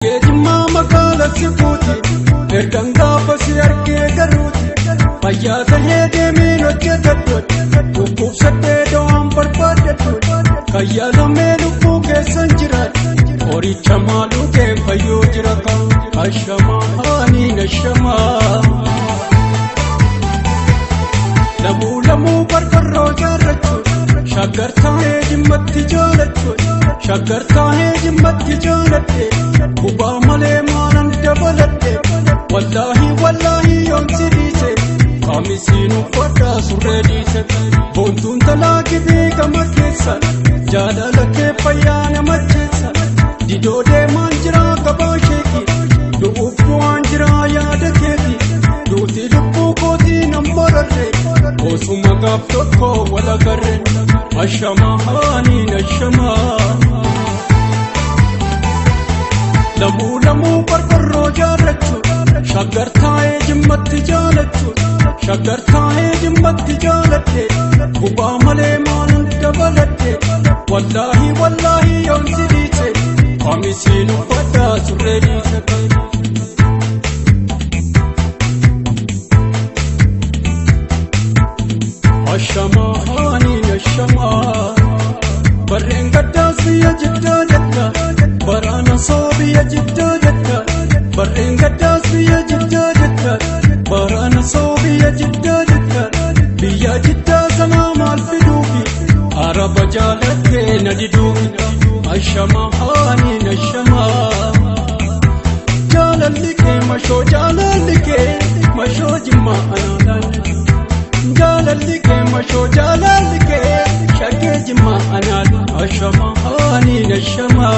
Mama kala sifuti, erganga pasi arke garuti. Paya tahede meno chedadut, ukuf sate doam parpadadut. Kaya lamelu puke sanjirat, ori chamalu ke payo jiraka. Ashama hani nashama. Lamu parkarro jaratu, shagarta hai jimmati jalatu, shagarta hai jimmati jalate. Kuba male manan dabalate, wallahi yom sidise. Kamisinu fada surredise, bontun talaki bega makesa. Jala lake payana machesa, didode manjra kabasheki. Do upu anjra yada keti, do tilupu koti nambarate. Osuma gaptoko wala garre, ashama hani nashama. Lamu parkarro jaratu, shagarta hai jimmati jalatu, shagarta hai jimmati jalate. Kuba male manan dabalate, wallahi yom sidise. Kamisinu fada surredise. Ashama hani nashama, barrengadas biya jidda jidda, barana sobiya jidda jidda, barrengadas biya jidda jidda, barana sobiya jidda jidda, biya jidda salam alfidubi, araba jalate nadidubi. Ashama hani nashama, jalalike masho jimma anadan. Jalalike masho jalalike, shake jimma anad. Ashama hani nashama.